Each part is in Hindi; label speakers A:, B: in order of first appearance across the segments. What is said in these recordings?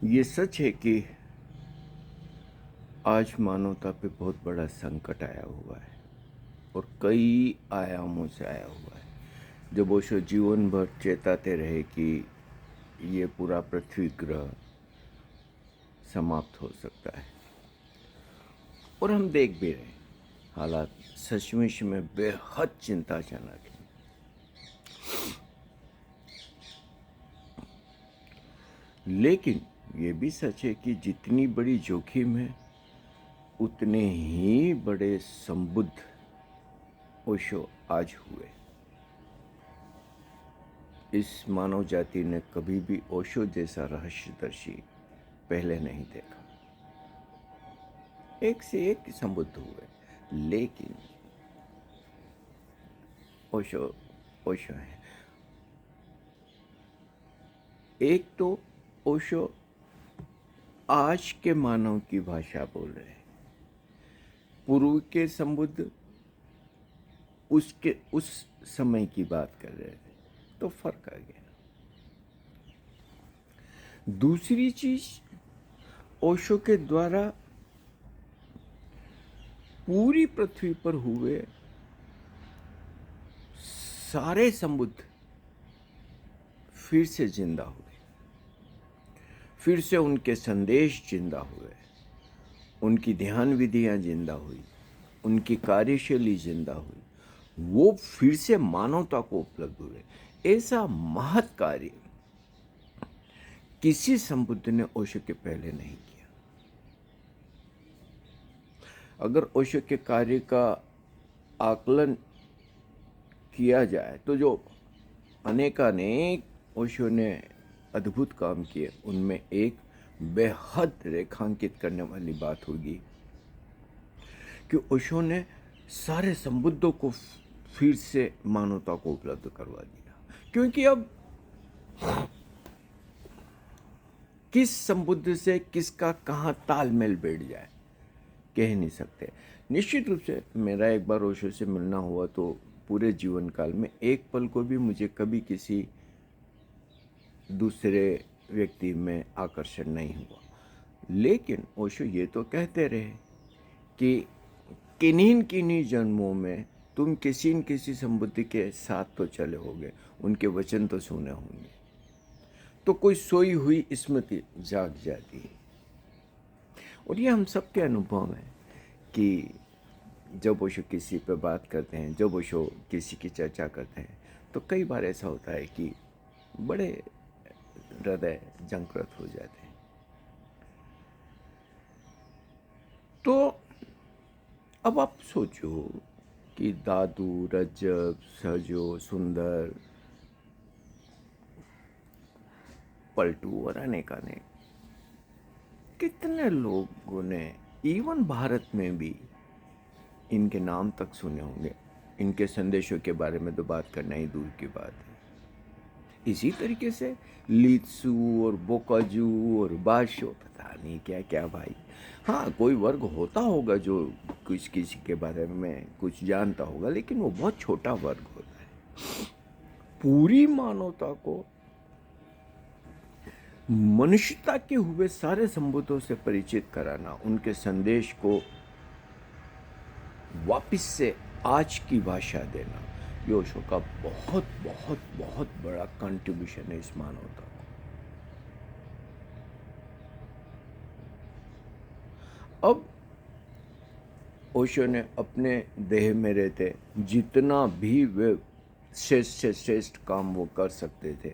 A: ये सच है कि आज मानवता पे बहुत बड़ा संकट आया हुआ है और कई आयामों से आया हुआ है। जब ओशो जीवन भर चेताते रहे कि ये पूरा पृथ्वी ग्रह समाप्त हो सकता है और हम देख भी रहे हैं, हालात सचमुच में बेहद चिंताजनक है। लेकिन ये भी सच है कि जितनी बड़ी जोखिम है उतने ही बड़े संबुद्ध ओशो आज हुए। इस मानव जाति ने कभी भी ओशो जैसा रहस्यदर्शी पहले नहीं देखा। एक से एक संबुद्ध हुए, लेकिन ओशो ओशो है। एक तो ओशो आज के मानव की भाषा बोल रहे हैं, पूर्व के संबुद्ध उसके उस समय की बात कर रहे थे, तो फर्क आ गया। दूसरी चीज, ओशो के द्वारा पूरी पृथ्वी पर हुए सारे संबुद्ध फिर से जिंदा हुए, फिर से उनके संदेश जिंदा हुए, उनकी ध्यान विधियां जिंदा हुई, उनकी कार्यशैली जिंदा हुई, वो फिर से मानवता को उपलब्ध हुए। ऐसा महत् कार्य किसी संबुद्ध ने ओशो के पहले नहीं किया। अगर ओशो के कार्य का आकलन किया जाए तो जो अनेकानेक ओशो ने अद्भुत काम किए, उनमें एक बेहद रेखांकित करने वाली बात होगी कि ओशो ने सारे संबुद्धों को फिर से मानवता को उपलब्ध करवा दिया। क्योंकि अब किस संबुद्ध से किसका कहाँ तालमेल बैठ जाए कह नहीं सकते। निश्चित रूप से मेरा एक बार ओशो से मिलना हुआ तो पूरे जीवन काल में एक पल को भी मुझे कभी किसी दूसरे व्यक्ति में आकर्षण नहीं हुआ। लेकिन ओशो ये तो कहते रहे कि किन्हीं किन्हीं जन्मों में तुम किसी न किसी संबुद्ध के साथ तो चले होगे, उनके वचन तो सुने होंगे, तो कोई सोई हुई स्मृति जाग जाती है। और ये हम सबके अनुभव है कि जब ओशो किसी पे बात करते हैं, जब ओशो किसी की चर्चा करते हैं, तो कई बार ऐसा होता है कि बड़े हृदय जंकृत हो जाते हैं। तो अब आप सोचो कि दादू, रजब, सजो, सुंदर, पलटू और अनेकानेक कितने लोगों ने इवन भारत में भी इनके नाम तक सुने होंगे। इनके संदेशों के बारे में तो बात करना ही दूर की बात है। इसी तरीके से लीत्सु और बोकाजू और बाशो, पता नहीं क्या क्या भाई। हाँ, कोई वर्ग होता होगा जो कुछ किसी के बारे में कुछ जानता होगा, लेकिन वो बहुत छोटा वर्ग होता है। पूरी मानवता को, मनुष्यता के हुए सारे संबुद्धों से परिचित कराना, उनके संदेश को वापस से आज की भाषा देना, ये ओशो का बहुत बहुत बहुत बड़ा कंट्रीब्यूशन है इस मानवता को। अब ओशो ने अपने देह में रहते जितना भी वे श्रेष्ठ से श्रेष्ठ काम वो कर सकते थे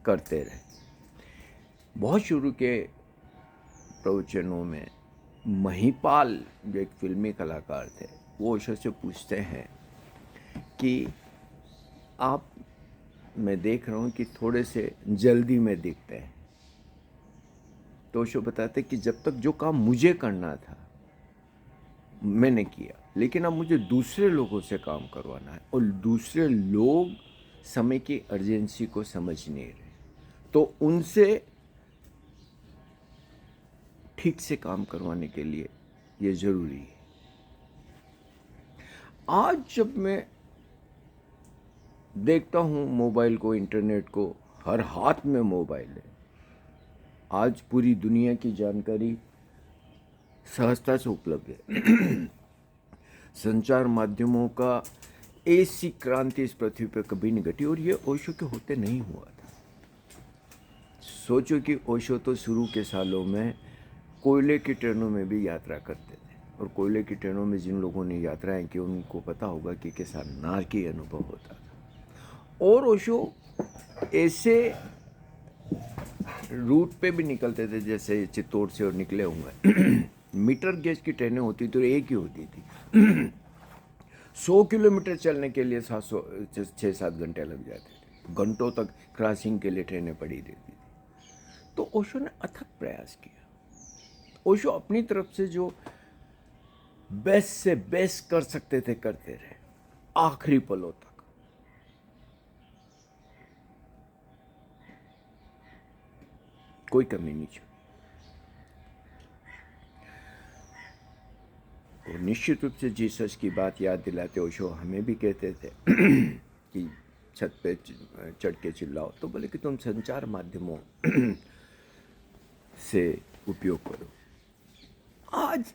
A: करते रहे। बहुत शुरू के प्रवचनों में महिपाल जो एक फिल्मी कलाकार थे, वो ओशो से पूछते हैं कि आप, मैं देख रहा हूँ कि थोड़े से जल्दी में दिखते हैं। तो ओशो बताते कि जब तक जो काम मुझे करना था मैंने किया, लेकिन अब मुझे दूसरे लोगों से काम करवाना है और दूसरे लोग समय की अर्जेंसी को समझ नहीं रहे, तो उनसे ठीक से काम करवाने के लिए ये जरूरी है। आज जब मैं देखता हूँ मोबाइल को, इंटरनेट को, हर हाथ में मोबाइल है, आज पूरी दुनिया की जानकारी सहजता से उपलब्ध है। संचार माध्यमों का ऐसी क्रांति इस पृथ्वी पर कभी नहीं घटी और ये ओशो के होते नहीं हुआ था। सोचो कि ओशो तो शुरू के सालों में कोयले की ट्रेनों में भी यात्रा करते थे, और कोयले की ट्रेनों में जिन लोगों ने यात्राएं की उनको पता होगा कि कैसा नारकी अनुभव होता था। और ओशो ऐसे रूट पे भी निकलते थे जैसे चित्तौड़ से और निकले होंगे। मीटर गेज की ट्रेनें होती तो एक ही होती थी। 100 किलोमीटर चलने के लिए 6-7 घंटे लग जाते थे। घंटों तक क्रॉसिंग के लिए ट्रेनें पड़ी रहती थी। तो ओशो ने अथक प्रयास किया। ओशो अपनी तरफ से जो बेस्ट से बेस्ट कर सकते थे करते रहे आखिरी पलों तक। कोई कमी नहीं छोड़ी। और निश्चित रूप से जीसस की बात याद दिलाते ओशो हमें भी कहते थे कि छत पे चढ़ के चिल्लाओ, तो बोले कि तुम संचार माध्यमों से उपयोग करो। आज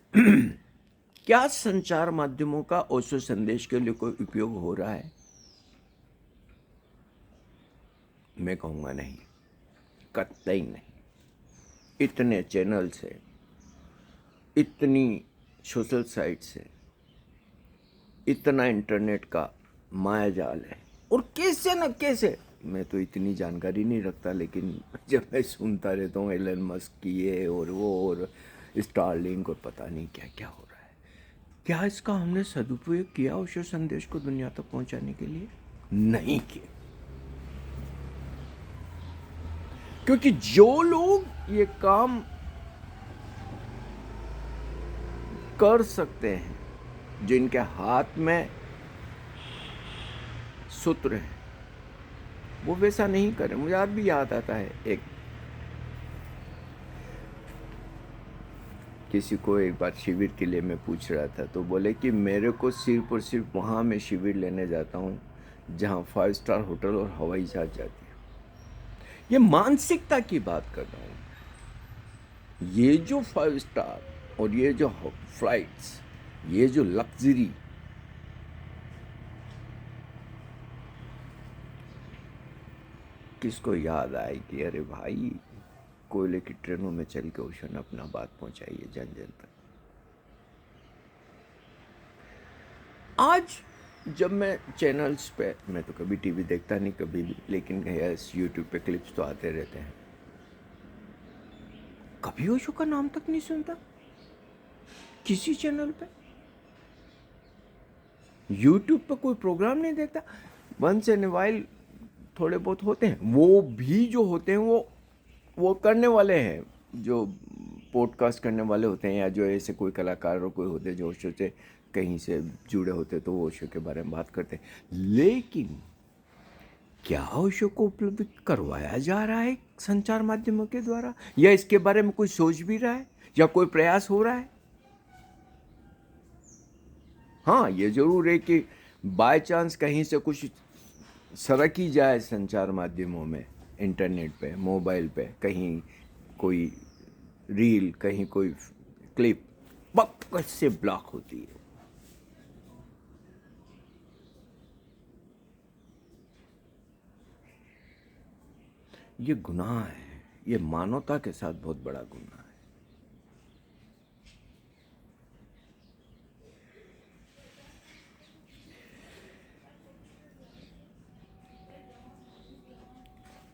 A: क्या संचार माध्यमों का ओशो संदेश के लिए कोई उपयोग हो रहा है? मैं कहूँगा नहीं, कतई नहीं। इतने चैनल्स है, इतनी सोशल साइट्स है, इतना इंटरनेट का माया जाल है, और कैसे न कैसे, मैं तो इतनी जानकारी नहीं रखता, लेकिन जब मैं सुनता रहता हूँ एलन मस्क की ये और वो और स्टारलिंक और पता नहीं क्या क्या हो रहा है, क्या इसका हमने सदुपयोग किया ओशो संदेश को दुनिया तक पहुंचाने के लिए? नहीं किया। क्योंकि जो लोग ये काम कर सकते हैं, जिनके हाथ में सूत्र है, वो वैसा नहीं करे। मुझे आज भी याद आता है, एक किसी को एक बार शिविर के लिए मैं पूछ रहा था, तो बोले कि मेरे को सिर्फ और सिर्फ वहाँ मैं शिविर लेने जाता हूँ जहाँ 5 स्टार होटल और हवाई जहाज जाती है। ये मानसिकता की बात कर रहा हूँ। ये जो 5 स्टार और ये जो फ्लाइट्स, ये जो लग्जरी, किसको याद आए कि अरे भाई कोयले की ट्रेनों में चल के ओशो ने अपना बात पहुंचाई है जन जन तक। आज जब मैं चैनल्स पे, मैं तो कभी टीवी देखता नहीं कभी भी, लेकिन यूट्यूब पे क्लिप्स तो आते रहते हैं, कभी ओशो का नाम तक नहीं सुनता किसी चैनल पे। यूट्यूब पे कोई प्रोग्राम नहीं देखता। वंस इन वाइल थोड़े बहुत होते हैं, वो भी जो होते हैं वो करने वाले हैं, जो पॉडकास्ट करने वाले होते हैं, या जो ऐसे कोई कलाकार और कोई होते हैं जो ओशो से कहीं से जुड़े होते, तो वो ओशो के बारे में बात करते हैं। लेकिन क्या ओशो को उपलब्ध करवाया जा रहा है संचार माध्यमों के द्वारा, या इसके बारे में कोई सोच भी रहा है, या कोई प्रयास हो रहा है? हाँ, ये जरूर है कि बाय चांस कहीं से कुछ सरक ही जाए संचार माध्यमों में, इंटरनेट पे, मोबाइल पे, कहीं कोई रील, कहीं कोई क्लिप बक से ब्लॉक होती है। ये गुनाह है, ये मानवता के साथ बहुत बड़ा गुनाह है।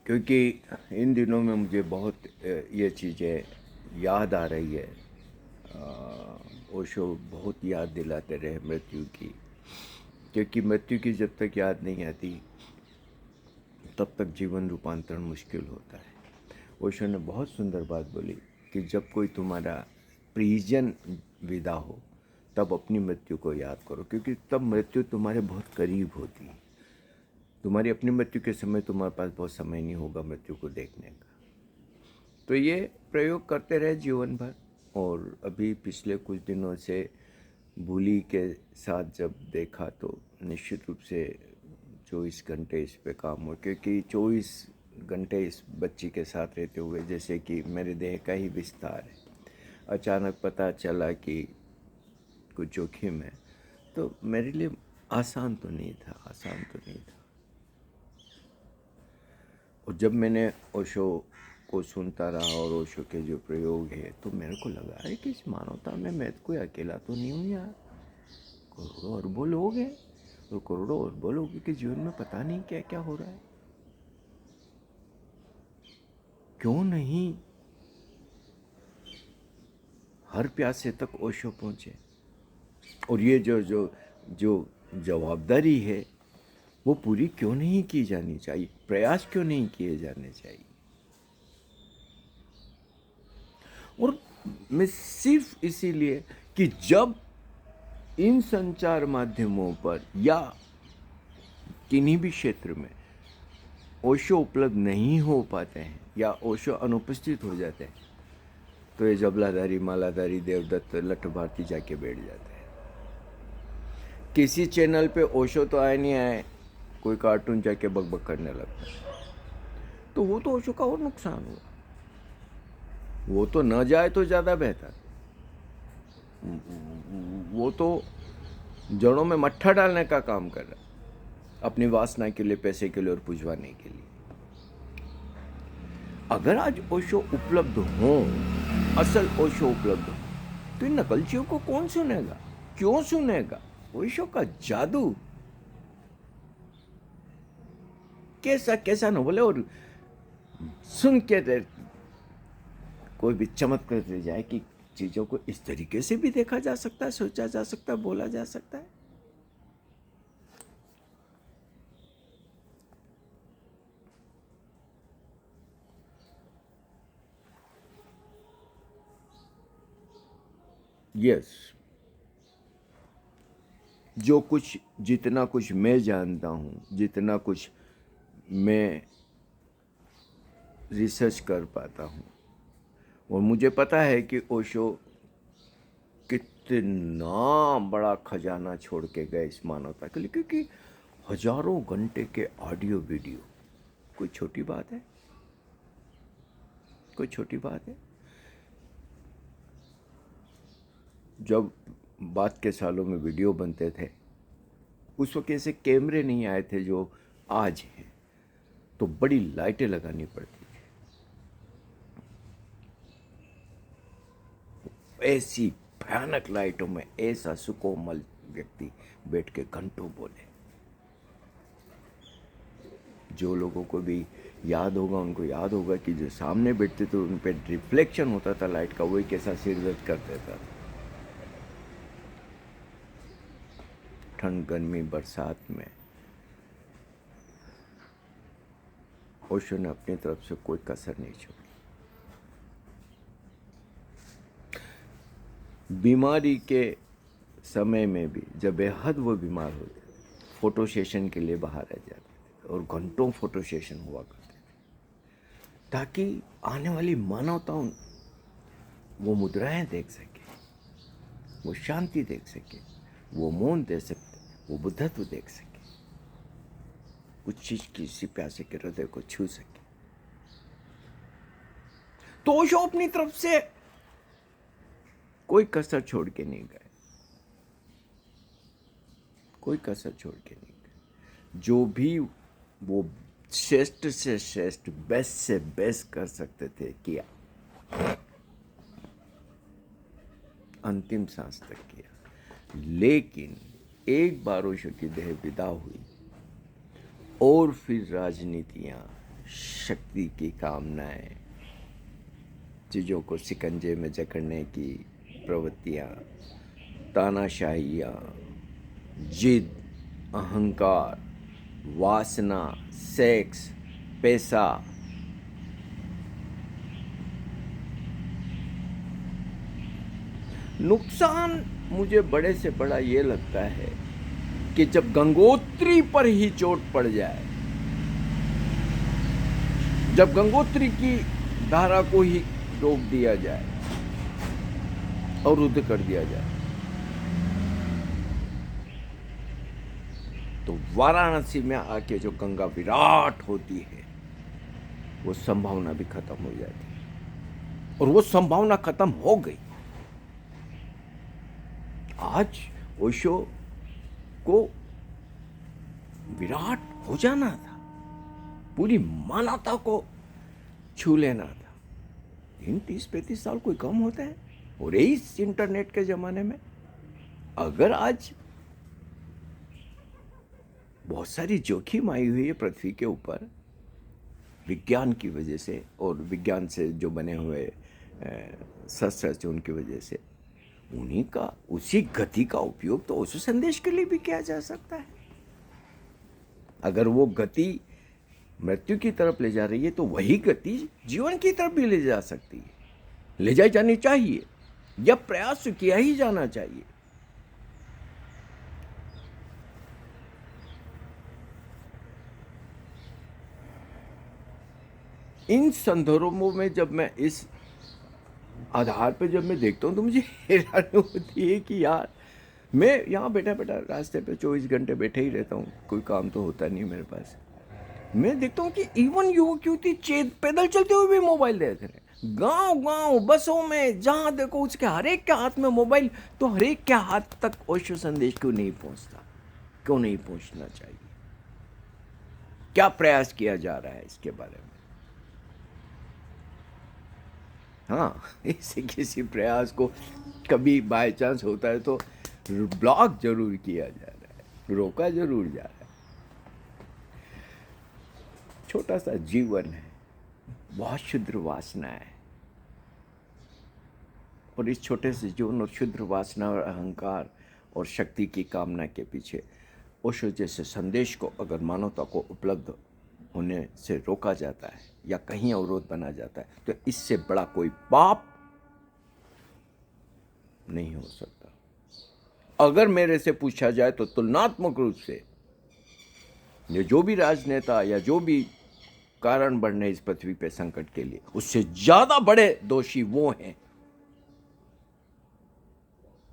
A: क्योंकि इन दिनों में मुझे बहुत ये चीज़ें याद आ रही है। ओशो बहुत याद दिलाते रहे मृत्यु की, क्योंकि मृत्यु की जब तक याद नहीं आती तब तक जीवन रूपांतरण मुश्किल होता है। ओशो ने बहुत सुंदर बात बोली कि जब कोई तुम्हारा प्रियजन विदा हो तब अपनी मृत्यु को याद करो, क्योंकि तब मृत्यु तुम्हारे बहुत करीब होती है। तुम्हारी अपनी मृत्यु के समय तुम्हारे पास बहुत समय नहीं होगा मृत्यु को देखने का। तो ये प्रयोग करते रहे जीवन भर। और अभी पिछले कुछ दिनों से भूली के साथ जब देखा तो निश्चित रूप से 24 घंटे इस पे काम हो, क्योंकि 24 घंटे इस बच्ची के साथ रहते हुए जैसे कि मेरे देह का ही विस्तार है। अचानक पता चला कि कुछ जोखिम है, तो मेरे लिए आसान तो नहीं था। और जब मैंने ओशो को सुनता रहा और ओशो के जो प्रयोग है, तो मेरे को लगा है कि इस मानवता में मैं कोई अकेला तो नहीं हूँ यार। करोड़ों अरबों लोग हैं और करोड़ों अरबों लोगों के जीवन में पता नहीं क्या क्या हो रहा है। क्यों नहीं हर प्यासे तक ओशो पहुंचे? और ये जो जो जो जवाबदारी है वो पूरी क्यों नहीं की जानी चाहिए? प्रयास क्यों नहीं किए जाने चाहिए? और मैं सिर्फ इसीलिए कि जब इन संचार माध्यमों पर या किन्हीं भी क्षेत्र में ओशो उपलब्ध नहीं हो पाते हैं या ओशो अनुपस्थित हो जाते हैं, तो ये जबलाधारी, मालाधारी, देवदत्त, लठ भारती जाके बैठ जाते हैं। किसी चैनल पे ओशो तो आए नहीं आए, कोई कार्टून जाके बकबक करने लगता है, तो वो तो ओशो का और नुकसान हुआ। वो तो न जाए तो ज़्यादा बेहतर। वो तो जड़ों में मट्ठा डालने का काम कर रहा है, अपनी वासना के लिए, पैसे के लिए और पुजवाने के लिए। अगर आज ओशो उपलब्ध हो, असल ओशो उपलब्ध हो, तो इन नकलचियों को कौन सुनेगा? क्यों सुनेगा? ओशो का जादू कैसा कैसा न बोले, और सुन के कोई भी चमक कर जाए कि चीजों को इस तरीके से भी देखा जा सकता है, सोचा जा सकता है, बोला जा सकता है। यस, जो कुछ, जितना कुछ मैं जानता हूँ, जितना कुछ मैं रिसर्च कर पाता हूँ, और मुझे पता है कि ओशो कितना बड़ा खजाना छोड़ के गए इस मानवता के लिए, क्योंकि हजारों घंटे के ऑडियो वीडियो कोई छोटी बात है? कोई छोटी बात है? जब बाद के सालों में वीडियो बनते थे, उस वक्त ऐसे कैमरे नहीं आए थे जो आज हैं, तो बड़ी लाइटें लगानी पड़ती थी। ऐसी भयानक लाइटों में ऐसा सुकोमल व्यक्ति बैठ के घंटों बोले। जो लोगों को भी याद होगा, उनको याद होगा कि जो सामने बैठते थे उन पर रिफ्लेक्शन होता था लाइट का, वही कैसा सिर दर्द कर देता था। ठंड, गर्मी, बरसात में ओशो ने अपनी तरफ से कोई कसर नहीं छोड़ी। बीमारी के समय में भी जब बेहद वो बीमार होते, फोटो सेशन के लिए बाहर रह जाते थे और घंटों फोटो सेशन हुआ करते थे, ताकि आने वाली मानवता वो मुद्राएं देख सके, वो शांति देख सके, वो मौन दे सकते, वो बुद्धत्व देख सके, कुछ चीज की सी प्यासे के हृदय को छू सके। तो ओशो अपनी तरफ से कोई कसर छोड़ के नहीं गए, कोई कसर छोड़ के नहीं गए। जो भी वो श्रेष्ठ से श्रेष्ठ, बेस्ट से बेस्ट कर सकते थे किया, अंतिम सांस तक किया। लेकिन एक बार ओशो की देह विदा हुई और फिर राजनीतियां, शक्ति की कामनाएं, चीज़ों को शिकंजे में जकड़ने की प्रवृत्तियां, तानाशाहियां, जिद, अहंकार, वासना, सेक्स, पैसा, नुकसान मुझे बड़े से बड़ा ये लगता है कि जब गंगोत्री पर ही चोट पड़ जाए, जब गंगोत्री की धारा को ही रोक दिया जाए और रुद्ध कर दिया जाए, तो वाराणसी में आके जो गंगा विराट होती है, वो संभावना भी खत्म हो जाती है। और वो संभावना खत्म हो गई। आज ओशो को विराट हो जाना था, पूरी मानवता को छू लेना था। इन 30-35 साल कोई कम होता है? और इस इंटरनेट के जमाने में अगर आज बहुत सारी जोखिम आई हुई है पृथ्वी के ऊपर विज्ञान की वजह से, और विज्ञान से जो बने हुए शस्त्र उनकी वजह से, उन्हीं का उसी गति का उपयोग तो उस संदेश के लिए भी किया जा सकता है। अगर वो गति मृत्यु की तरफ ले जा रही है तो वही गति जीवन की तरफ भी ले जा सकती है, ले जाई जानी चाहिए, या प्रयास किया ही जाना चाहिए। इन संदर्भों में जब मैं इस आधार पे जब मैं देखता हूँ तो मुझे हैरानी होती है कि यार मैं यहाँ बैठा बैठा रास्ते पे 24 घंटे बैठे ही रहता हूँ, कोई काम तो होता नहीं मेरे पास। मैं देखता हूँ कि इवन युवक युवती पैदल चलते हुए भी मोबाइल देख रहे हैं, गांव गांव बसों में जहाँ देखो उसके हर एक के हाथ में मोबाइल। तो हर एक के हाथ तक ओशो संदेश क्यों नहीं पहुँचता? क्यों नहीं पहुँचना चाहिए? क्या प्रयास किया जा रहा है इसके बारे में? हाँ, इसे किसी प्रयास को कभी बाय चांस होता है तो ब्लॉक जरूर किया जा रहा है, रोका जरूर जा रहा है। छोटा सा जीवन है, बहुत क्षुद्र वासना है, और इस छोटे से जीवन और क्षुद्र वासना और अहंकार और शक्ति की कामना के पीछे ओशो जैसे संदेश को अगर मानवता को उपलब्ध होने से रोका जाता है या कहीं अवरोध बना जाता है तो इससे बड़ा कोई पाप नहीं हो सकता। अगर मेरे से पूछा जाए तो तुलनात्मक रूप से ये जो भी राजनेता या जो भी कारण बढ़ने इस पृथ्वी पे संकट के लिए, उससे ज्यादा बड़े दोषी वो हैं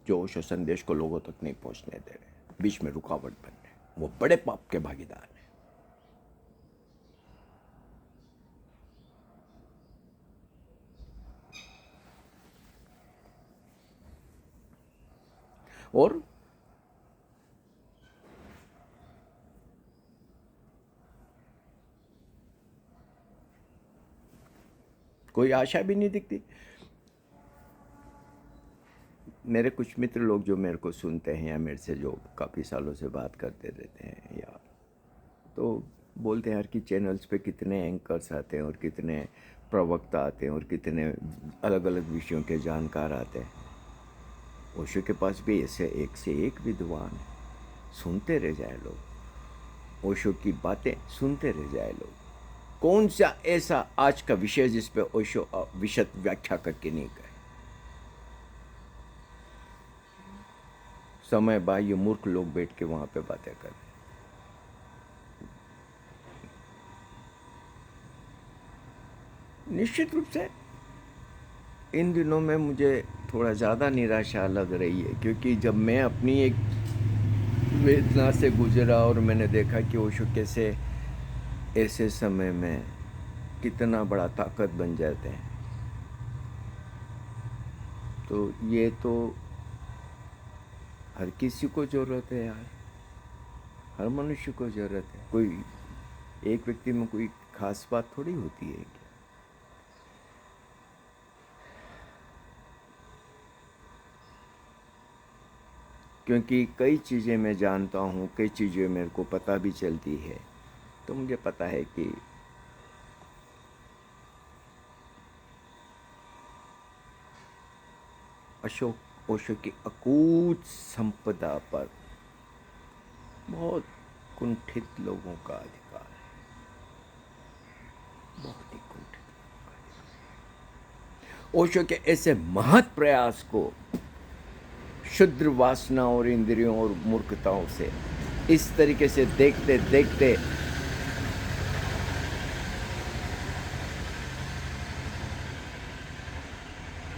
A: जो ओशो संदेश को लोगों तक नहीं पहुंचने दे रहे, बीच में रुकावट बन रहे, वो बड़े पाप के भागीदार हैं। और कोई आशा भी नहीं दिखती। मेरे कुछ मित्र लोग जो मेरे को सुनते हैं या मेरे से जो काफ़ी सालों से बात करते रहते हैं, या तो बोलते हैं यार कि चैनल्स पे कितने एंकर्स आते हैं और कितने प्रवक्ता आते हैं और कितने अलग अलग विषयों के जानकार आते हैं। ओशो के पास भी ऐसे एक से एक विद्वान है, सुनते रह जाए लोग, ओशो की बातें सुनते रह जाए लोग। कौन सा ऐसा आज का विषय जिस पे ओशो विशद व्याख्या करके नहीं गए? समय बाह्य मूर्ख लोग बैठ के वहां पे बातें कर रहे। निश्चित रूप से इन दिनों में मुझे थोड़ा ज़्यादा निराशा लग रही है, क्योंकि जब मैं अपनी एक वेदना से गुजरा और मैंने देखा कि ओशो कैसे ऐसे समय में कितना बड़ा ताकत बन जाते हैं, तो ये तो हर किसी को ज़रूरत है यार, हर मनुष्य को ज़रूरत है। कोई एक व्यक्ति में कोई खास बात थोड़ी होती है क्या? क्योंकि कई चीज़ें मैं जानता हूँ, कई चीज़ें मेरे को पता भी चलती है, तो मुझे पता है कि ओशो की अकूत संपदा पर बहुत कुंठित लोगों का अधिकार है, बहुत ही कुंठित लोगों का अधिकार। ओशो के ऐसे महत् प्रयास को क्षुद्र वासना और इंद्रियों और मूर्खताओं से इस तरीके से देखते देखते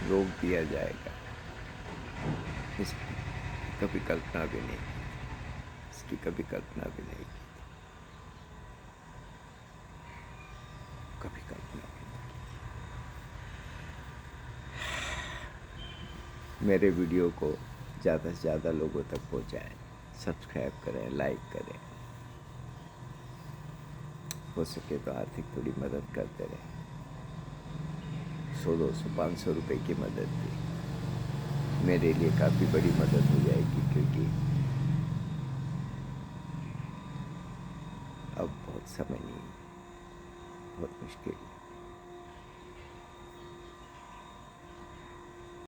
A: रोक दिया जाएगा, इसकी कभी कल्पना भी नहीं, इसकी कभी कल्पना भी नहीं, कभी कल्पना मेरे वीडियो को ज़्यादा से ज़्यादा लोगों तक पहुंचाएं, सब्सक्राइब करें, लाइक करें, हो सके तो आर्थिक थोड़ी मदद करते रहें। 100, 200, 500 रुपये की मदद भी मेरे लिए काफ़ी बड़ी मदद हो जाएगी, क्योंकि अब बहुत समय नहीं, बहुत मुश्किल है।